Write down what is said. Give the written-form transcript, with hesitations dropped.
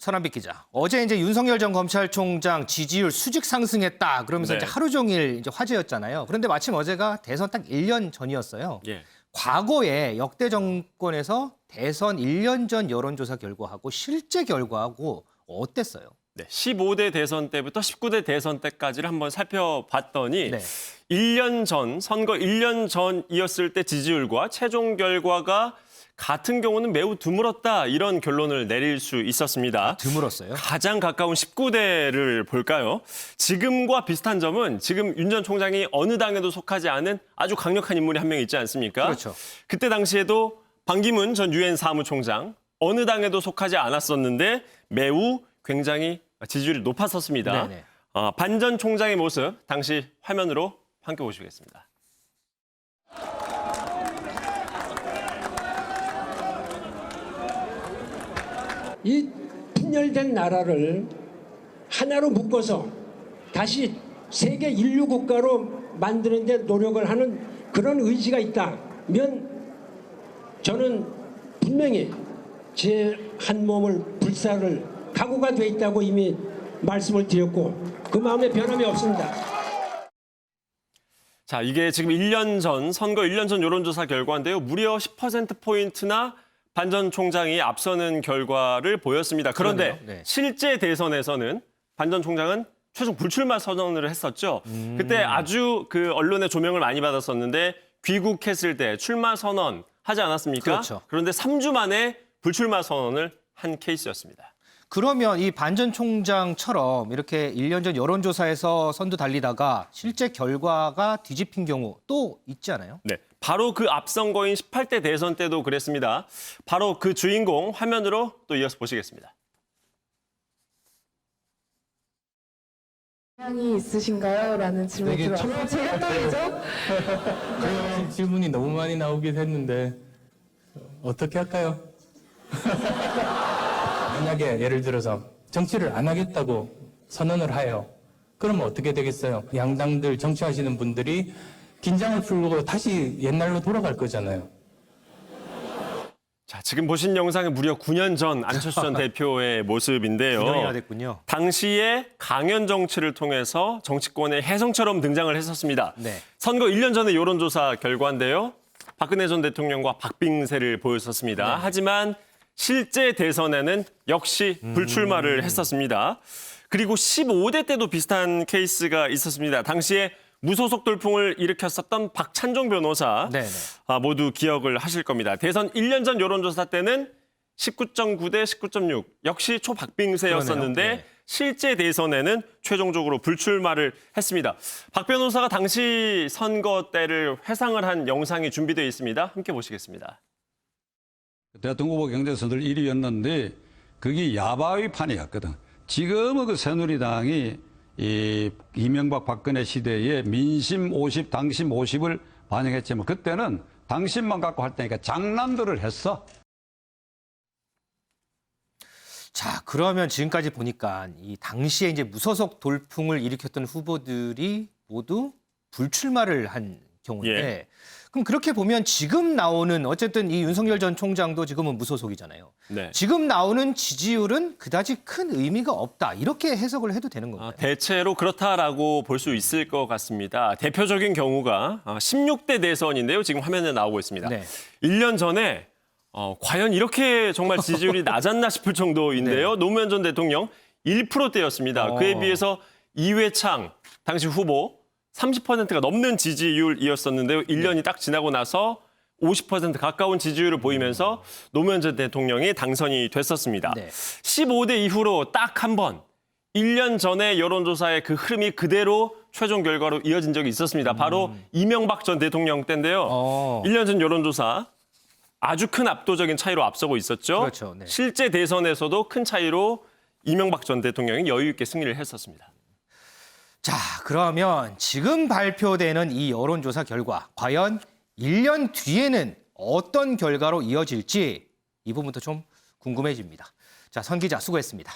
서남빛 기자. 어제 이제 윤석열 전 검찰총장 지지율 수직 상승했다. 그러면서 네. 이제 하루 종일 이제 화제였잖아요. 그런데 마침 어제가 대선 딱 1년 전이었어요. 예. 과거에 역대 정권에서 대선 1년 전 여론조사 결과하고 실제 결과하고 어땠어요? 네, 15대 대선 때부터 19대 대선 때까지를 한번 살펴봤더니 네. 1년 전, 선거 1년 전이었을 때 지지율과 최종 결과가 같은 경우는 매우 드물었다, 이런 결론을 내릴 수 있었습니다. 드물었어요. 가장 가까운 19대를 볼까요? 지금과 비슷한 점은 지금 윤 전 총장이 어느 당에도 속하지 않은 아주 강력한 인물이 한 명 있지 않습니까? 그렇죠. 그때 당시에도 반기문 전 유엔 사무총장, 어느 당에도 속하지 않았었는데 매우 굉장히 지지율이 높았었습니다. 네네. 반 전 총장의 모습, 당시 화면으로 함께 보시겠습니다. 이 분열된 나라를 하나로 묶어서 다시 세계 인류 국가로 만드는 데 노력을 하는 그런 의지가 있다면 저는 분명히 제 한 몸을 불사를 각오가 돼 있다고 이미 말씀을 드렸고 그 마음에 변함이 없습니다. 자, 이게 지금 1년 전, 선거 1년 전 여론조사 결과인데요. 무려 10%포인트나 반 전 총장이 앞서는 결과를 보였습니다. 그런데 그러네요. 네. 실제 대선에서는 반 전 총장은 최종 불출마 선언을 했었죠. 그때 아주 그 언론의 조명을 많이 받았었는데 귀국했을 때 출마 선언 하지 않았습니까? 그렇죠. 그런데 3주 만에 불출마 선언을 한 케이스였습니다. 그러면 이 반 전 총장처럼 이렇게 1년 전 여론조사에서 선두 달리다가 실제 결과가 뒤집힌 경우 또 있지 않아요? 네, 바로 그 앞선거인 18대 대선 때도 그랬습니다. 바로 그 주인공 화면으로 또 이어서 보시겠습니다. 영향이 있으신가요? 라는 질문이 되게 들어왔어요. 제 영향이죠? 그런 질문이 너무 많이 나오긴 했는데 어떻게 할까요? 만약에 예를 들어서 정치를 안 하겠다고 선언을 해요. 그러면 어떻게 되겠어요? 양당들 정치하시는 분들이 긴장을 풀고 다시 옛날로 돌아갈 거잖아요. 자, 지금 보신 영상은 무려 9년 전 안철수 전 대표의 모습인데요. 9년이나 됐군요. 당시에 강연 정치를 통해서 정치권의 혜성처럼 등장을 했었습니다. 네. 선거 1년 전의 여론조사 결과인데요. 박근혜 전 대통령과 박빙세를 보였었습니다. 하지만 실제 대선에는 역시 불출마를 했었습니다. 그리고 15대 때도 비슷한 케이스가 있었습니다. 당시에 무소속 돌풍을 일으켰었던 박찬종 변호사, 네네. 모두 기억을 하실 겁니다. 대선 1년 전 여론조사 때는 19.9 대 19.6, 역시 초박빙세였었는데 그러네요. 네. 실제 대선에는 최종적으로 불출마를 했습니다. 박 변호사가 당시 선거 때를 회상을 한 영상이 준비되어 있습니다. 함께 보시겠습니다. 대통령 후보 경쟁선들 1위였는데 그게 야바위 판이었거든. 지금은 그 새누리당이 이 이명박 박근혜 시대에 민심 50, 당심 50을 반영했지만 그때는 당심만 갖고 할 테니까 장난들을 했어. 자, 그러면 지금까지 보니까 이 당시에 이제 무소속 돌풍을 일으켰던 후보들이 모두 불출마를 한 경우인데 예. 그럼 그렇게 보면 지금 나오는 어쨌든 이 윤석열 전 총장도 지금은 무소속이잖아요. 네. 지금 나오는 지지율은 그다지 큰 의미가 없다. 이렇게 해석을 해도 되는 건가요? 대체로 그렇다라고 볼 수 있을 것 같습니다. 대표적인 경우가 16대 대선인데요. 지금 화면에 나오고 있습니다. 네. 1년 전에 과연 이렇게 정말 지지율이 낮았나 싶을 정도인데요. 네. 노무현 전 대통령 1%대였습니다. 그에 비해서 이회창 당시 후보 30%가 넘는 지지율이었었는데요. 1년이 딱 지나고 나서 50% 가까운 지지율을 보이면서 노무현 전 대통령이 당선이 됐었습니다. 네. 15대 이후로 딱 한 번 1년 전에 여론조사의 그 흐름이 그대로 최종 결과로 이어진 적이 있었습니다. 바로 이명박 전 대통령 때인데요. 1년 전 여론조사 아주 큰 압도적인 차이로 앞서고 있었죠. 그렇죠. 네. 실제 대선에서도 큰 차이로 이명박 전 대통령이 여유 있게 승리를 했었습니다. 자, 그러면 지금 발표되는 이 여론조사 결과 과연 1년 뒤에는 어떤 결과로 이어질지 이 부분부터 좀 궁금해집니다. 자, 선 기자 수고했습니다.